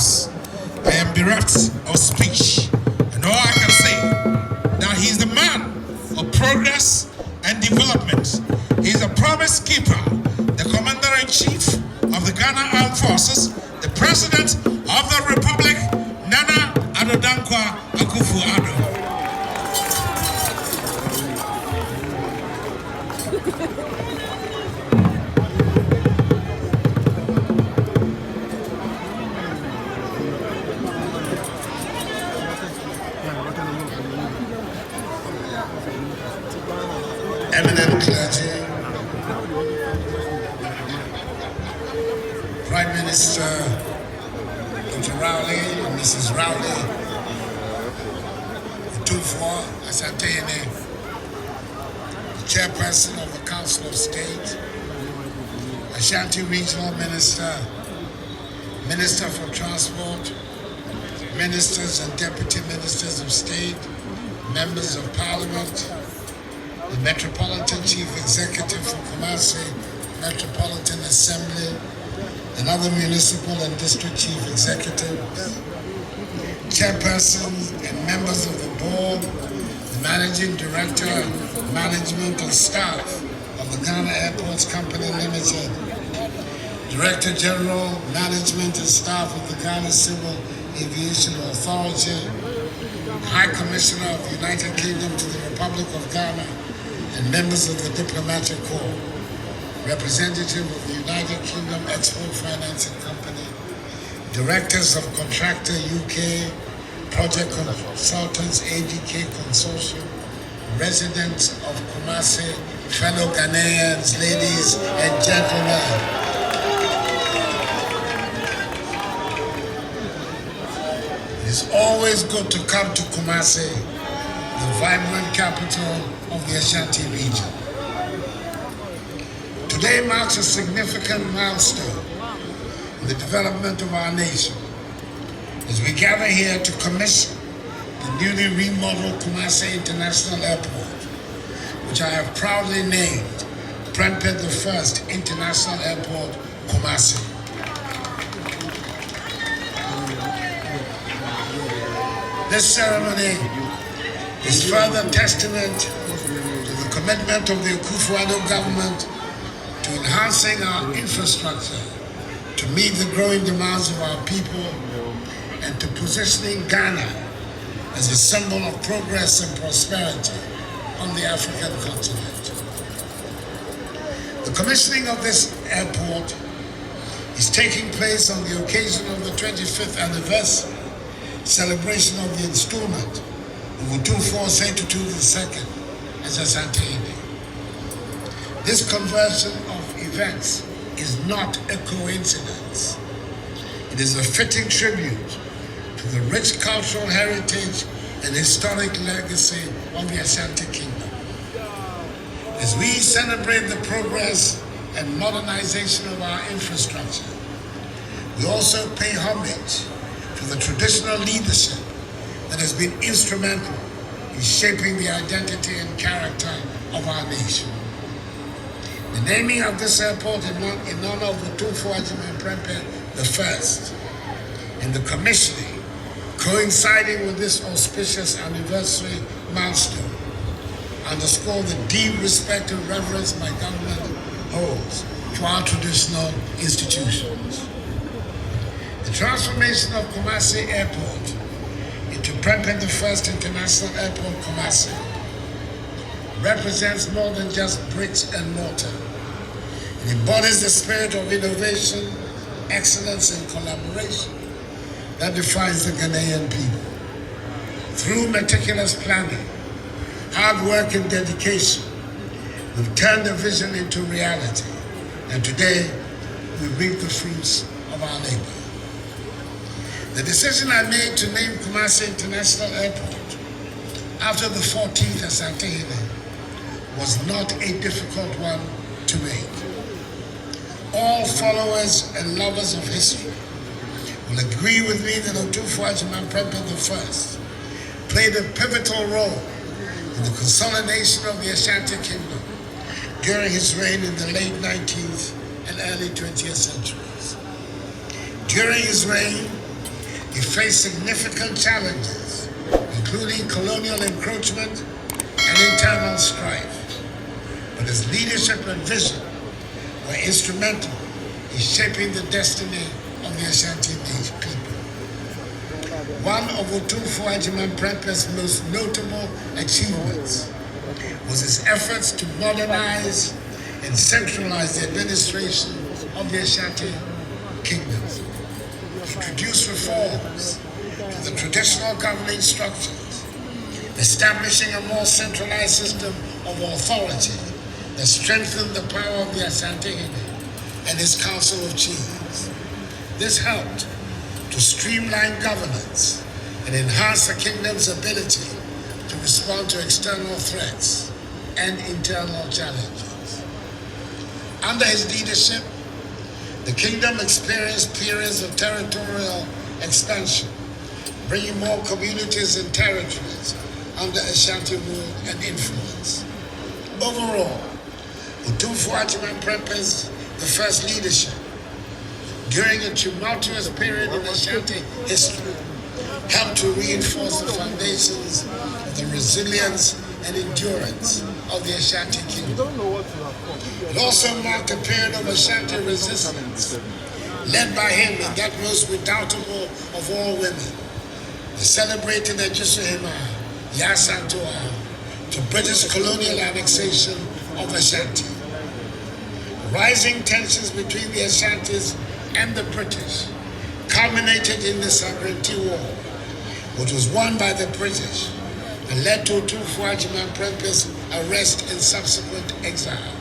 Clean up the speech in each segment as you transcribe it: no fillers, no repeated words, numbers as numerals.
perhaps I am bereft of speech, and all I can say that he is the man of progress and development. He is a promise keeper, the commander-in-chief of the Ghana Armed Forces, the president of the Republic, Nana Addo Dankwa Akufo-Addo. Eminent clergy, Prime Minister Dr. Rowley and Mrs. Rowley, Utufo Asantehene, the Chairperson of the Council of State, Ashanti Regional Minister, Minister for Transport, Ministers and Deputy Ministers of State, Members of Parliament, the Metropolitan Chief Executive for Kumasi Metropolitan Assembly, and other municipal and district chief executives, chairpersons and members of the board, the managing director, management and staff of the Ghana Airports Company Limited, Director General, Management and staff of the Ghana Civil Aviation Authority, High Commissioner of the United Kingdom to the Republic of Ghana, and members of the Diplomatic Corps, representative of the United Kingdom Export Financing Company, directors of Contractor UK, Project Consultants ADK Consortium, residents of Kumasi, fellow Ghanaians, ladies and gentlemen. It is always good to come to Kumasi, the vibrant capital of the Ashanti region. Today marks a significant milestone in the development of our nation as we gather here to commission the newly remodeled Kumasi International Airport, which I have proudly named Prempeh I International Airport, Kumasi. This ceremony is further testament to the commitment of the Akufo-Addo government to enhancing our infrastructure to meet the growing demands of our people and to positioning Ghana as a symbol of progress and prosperity on the African continent. The commissioning of this airport is taking place on the occasion of the 25th anniversary celebration of the installment of Utufo Setutu II as Asantehene. This conversion of events is not a coincidence. It is a fitting tribute to the rich cultural heritage and historic legacy of the Ashanti Kingdom. As we celebrate the progress and modernization of our infrastructure, we also pay homage to the traditional leadership that has been instrumental in shaping the identity and character of our nation. The naming of this airport in honor of Utufo Prempeh I and the commissioning coinciding with this auspicious anniversary milestone underscore the deep respect and reverence my government holds to our traditional institutions. The transformation of Kumasi Airport into Prempeh I International Airport, Kumasi, represents more than just bricks and mortar. It embodies the spirit of innovation, excellence, and collaboration that defines the Ghanaian people. Through meticulous planning, hard work, and dedication, we've turned the vision into reality, and today we reap the fruits of our labor. The decision I made to name Kumasi International Airport after the 14th Asantehene was not a difficult one to make. All followers and lovers of history will agree with me that Utufo Prempeh I played a pivotal role in the consolidation of the Ashanti Kingdom during his reign in the late 19th and early 20th centuries. During his reign, He faced significant challenges, including colonial encroachment and internal strife. But his leadership and vision were instrumental in shaping the destiny of the Ashanti people. One of Otumfuo Agyeman Prempeh's most notable achievements was his efforts to modernize and centralize the administration of the Ashanti kingdom, introduce reforms to the traditional governing structures, establishing a more centralized system of authority that strengthened the power of the Ashanti and his Council of Chiefs. This helped to streamline governance and enhance the kingdom's ability to respond to external threats and internal challenges. Under his leadership, the kingdom experienced periods of territorial expansion, bringing more communities and territories under Ashanti rule and influence. Overall, Otumfuo Agyeman Prempeh's the first leadership during a tumultuous period in Ashanti history helped to reinforce the foundations of the resilience and endurance of the Ashanti kingdom. It also marked a period of Ashanti resistance, led by him and that most redoubtable of all women, the celebrated Ejusahima Yasantua, to British colonial annexation of Ashanti. Rising tensions between the Ashantis and the British culminated in the Sovereignty War, which was won by the British and led to Otumfuo Agyeman Prempeh's arrest and subsequent exile.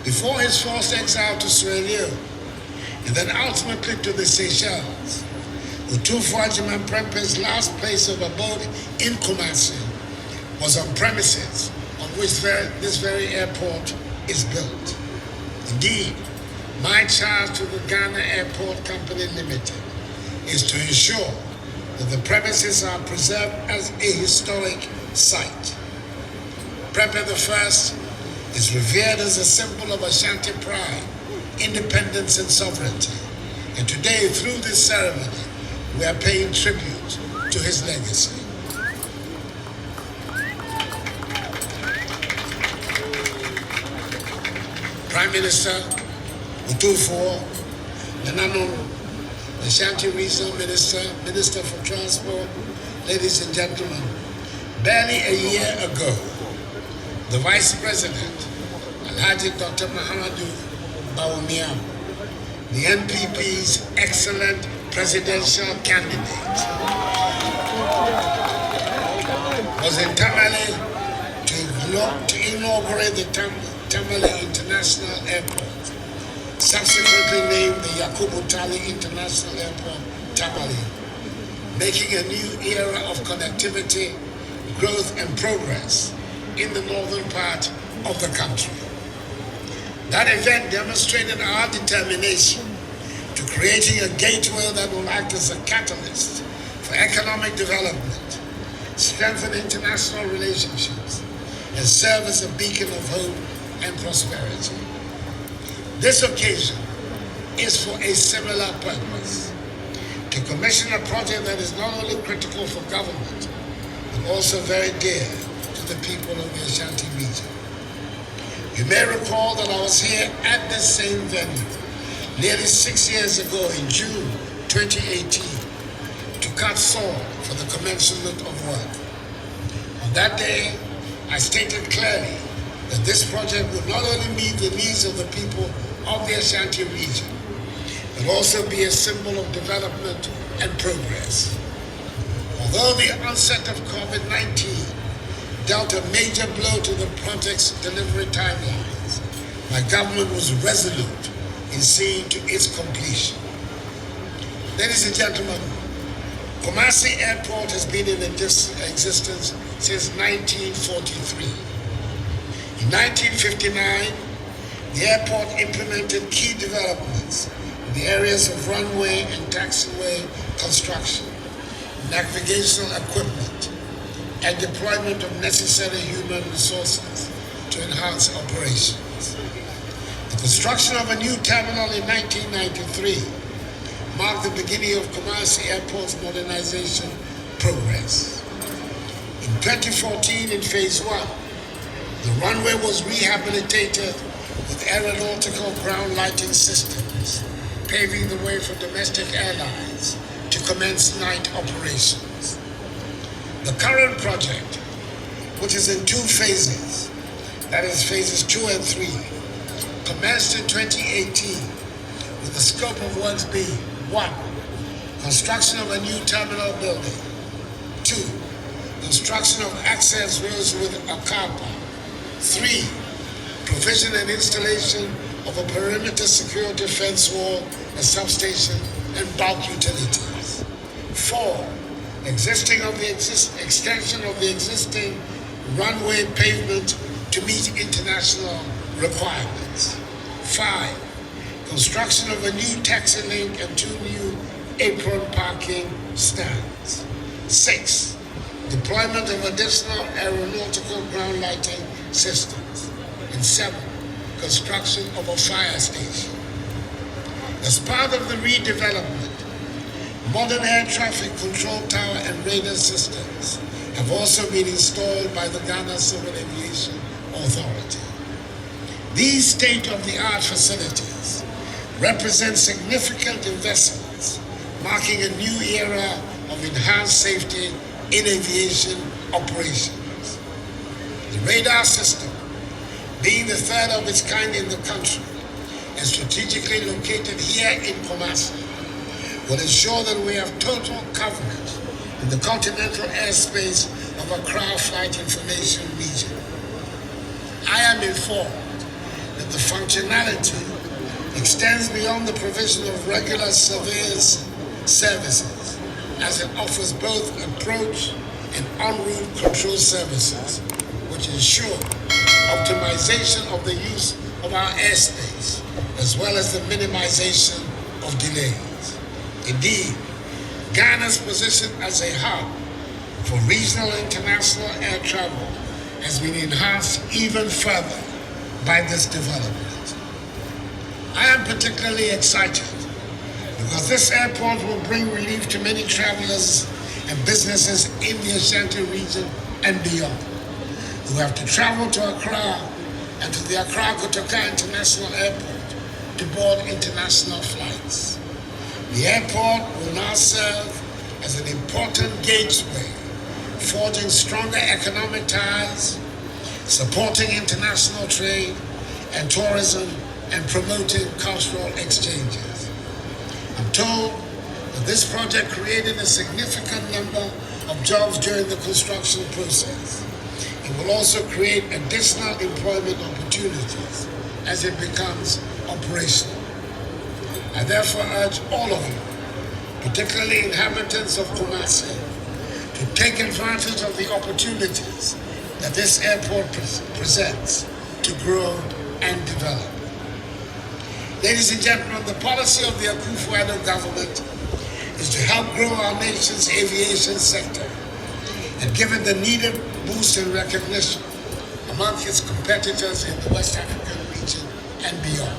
Before his forced exile to Sierra Leone, and then ultimately to the Seychelles, Otumfuo Agyeman Prempeh's last place of abode in Kumasi was on premises on which this very airport is built. Indeed, my charge to the Ghana Airport Company Limited is to ensure that the premises are preserved as a historic site. Prempeh I is revered as a symbol of Ashanti pride, independence, and sovereignty. And today, through this ceremony, we are paying tribute to his legacy. Prime Minister Otumfuo, Nananom, Ashanti Regional Minister, Minister for Transport, ladies and gentlemen, barely a year ago, the Vice President, Alhaji Dr. Mahamadou Bawumia, the NPP's excellent presidential candidate, was in Tamale to inaugurate the Tamale International Airport, subsequently named the Yakubu Tali International Airport, Tamale, making a new era of connectivity, growth, and progress in the northern part of the country. That event demonstrated our determination to creating a gateway that will act as a catalyst for economic development, strengthen international relationships, and serve as a beacon of hope and prosperity. This occasion is for a similar purpose, to commission a project that is not only critical for government, but also very dear to the people of the Ashanti region. You may recall that I was here at this same venue nearly 6 years ago in June 2018 to cut saw for the commencement of work. On that day, I stated clearly that this project would not only meet the needs of the people of the Ashanti region, but also be a symbol of development and progress. Although the onset of COVID-19 dealt a major blow to the project's delivery timelines, my government was resolute in seeing to its completion. Ladies and gentlemen, Kumasi Airport has been in existence since 1943. In 1959, the airport implemented key developments in the areas of runway and taxiway construction, navigational equipment, and deployment of necessary human resources to enhance operations. The construction of a new terminal in 1993 marked the beginning of Kumasi Airport's modernization progress. In 2014, in Phase 1, the runway was rehabilitated with aeronautical ground lighting systems, paving the way for domestic airlines to commence night operations. The current project, which is in 2 phases, that is phases 2 and 3, commenced in 2018 with the scope of works being 1. Construction of a new terminal building. 2. Construction of access roads with a car park. 3. Provision and installation of a perimeter security fence wall, a substation, and bulk utilities. 4. Extension of the existing runway pavement to meet international requirements. 5. Construction of a new taxi link and 2 new apron parking stands. 6. Deployment of additional aeronautical ground lighting systems. And 7. Construction of a fire station. As part of the redevelopment, modern air traffic control tower and radar systems have also been installed by the Ghana Civil Aviation Authority. These state-of-the-art facilities represent significant investments, marking a new era of enhanced safety in aviation operations. The radar system, being the third of its kind in the country and strategically located here in Kumasi, will ensure that we have total coverage in the continental airspace of Accra Flight Information Region. I am informed that the functionality extends beyond the provision of regular surveillance services, as it offers both approach and en route control services, which ensure optimization of the use of our airspace, as well as the minimization of delays. Indeed, Ghana's position as a hub for regional and international air travel has been enhanced even further by this development. I am particularly excited because this airport will bring relief to many travelers and businesses in the Ashanti region and beyond, who have to travel to Accra and to the Accra Kotoka International Airport to board international flights. The airport will now serve as an important gateway, forging stronger economic ties, supporting international trade and tourism, and promoting cultural exchanges. I'm told that this project created a significant number of jobs during the construction process. It will also create additional employment opportunities as it becomes operational. I therefore urge all of you, particularly inhabitants of Kumasi, to take advantage of the opportunities that this airport presents to grow and develop. Ladies and gentlemen, the policy of the Akufo-Addo government is to help grow our nation's aviation sector and give it the needed boost in recognition among its competitors in the West African region and beyond.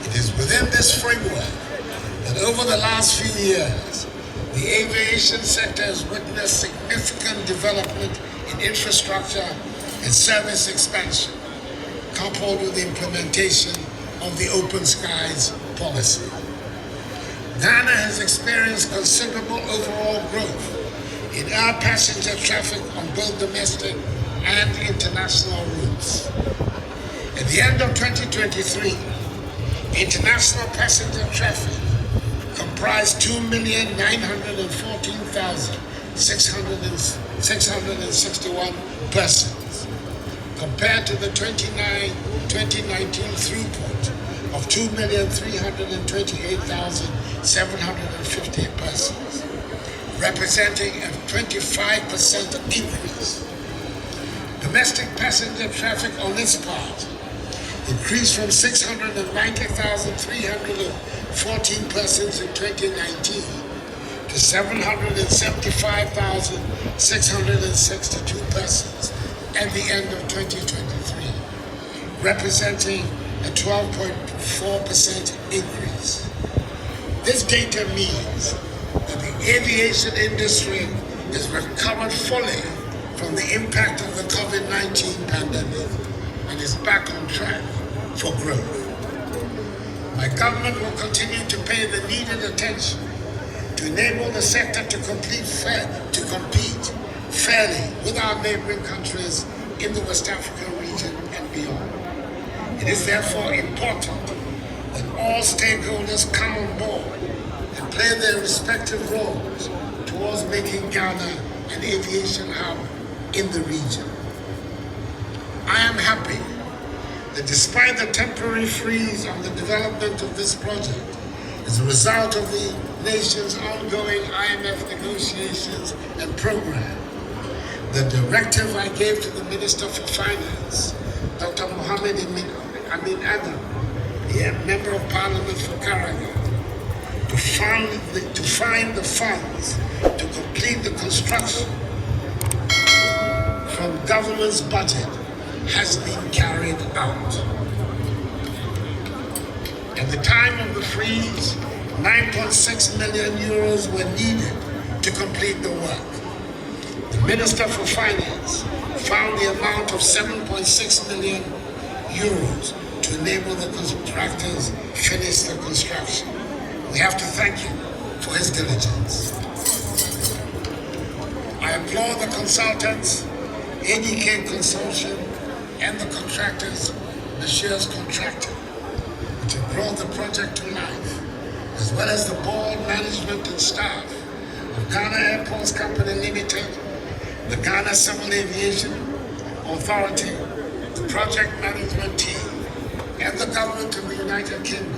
It is within this framework that over the last few years, the aviation sector has witnessed significant development in infrastructure and service expansion, coupled with the implementation of the Open Skies policy. Ghana has experienced considerable overall growth in air passenger traffic on both domestic and international routes. At the end of 2023, international passenger traffic comprised 2,914,661 persons, compared to the 2019 throughput of 2,328,750 persons, representing a 25% increase. Domestic passenger traffic on its part increased from 690,314 persons in 2019 to 775,662 persons at the end of 2023, representing a 12.4% increase. This data means that the aviation industry is recovered fully from the impact of the COVID-19 pandemic and is back on track for growth. My government will continue to pay the needed attention to enable the sector to compete fairly with our neighboring countries in the West African region and beyond. It is therefore important that all stakeholders come on board and play their respective roles towards making Ghana an aviation hub in the region. I am happy that despite the temporary freeze on the development of this project as a result of the nation's ongoing IMF negotiations and program, the directive I gave to the Minister for Finance, Dr. Mohammed Amin Adam, the Member of Parliament for Karaga, to find the funds to complete the construction from government's budget has been carried out. At the time of the freeze, 9.6 million euros were needed to complete the work. The Minister for Finance found the amount of 7.6 million euros to enable the contractors finish the construction. We have to thank him for his diligence. I applaud the consultants, ADK Consortium, and the contractors, Messrs. Contractor, which have brought the project to life, as well as the board, management, and staff of Ghana Airports Company Limited, the Ghana Civil Aviation Authority, the project management team, and the government of the United Kingdom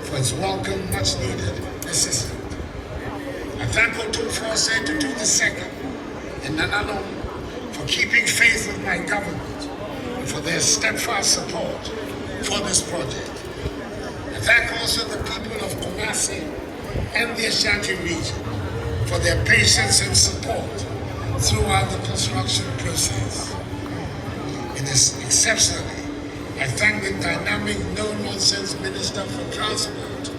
for its welcome, much-needed assistance. I thank Otumfuose Tutu II and Nanano for keeping faith with my government and for their steadfast support for this project. I thank also the people of Kumasi and the Ashanti region for their patience and support throughout the construction process. It is exceptionally, I thank the dynamic, no-nonsense Minister for Transport,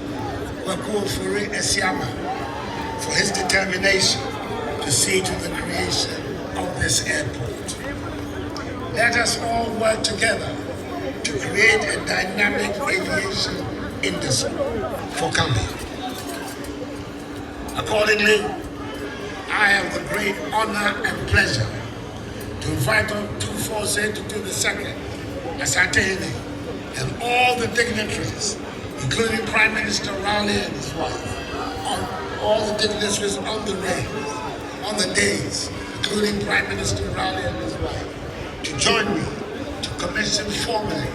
Wakuo Fure Esiama, for his determination to see to the creation of this airport. Let us all work together to create a dynamic aviation industry for Gambia. Accordingly, I have the great honor and pleasure to invite Otumfuose Tutu II, Asantehene, and all the dignitaries, including Prime Minister Raleigh and his wife, all the dignitaries on the days, including Prime Minister Raleigh and his wife, to join me to commission formally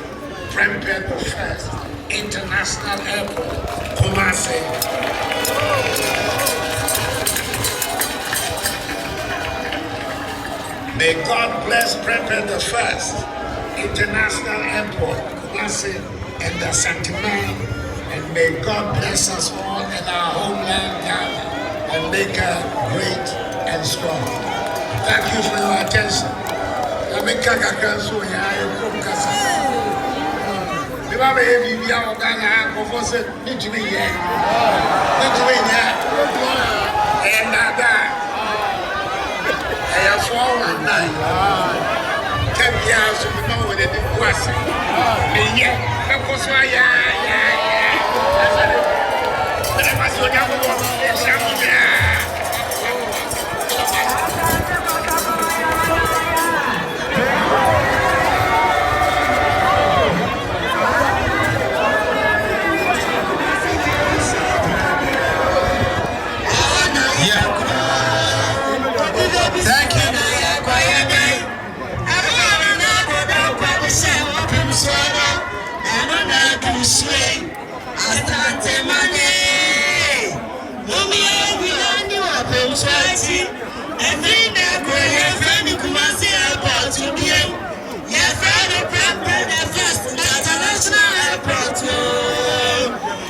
Prempeh the First International Airport, Kumasi. May God bless Prempeh the First International Airport, Kumasi, and the Santiman, and may God bless us all in our homeland, Ghana, and make her great and strong. Thank you for your attention. Thank you.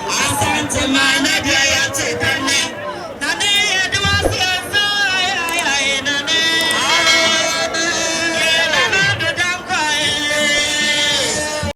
Asante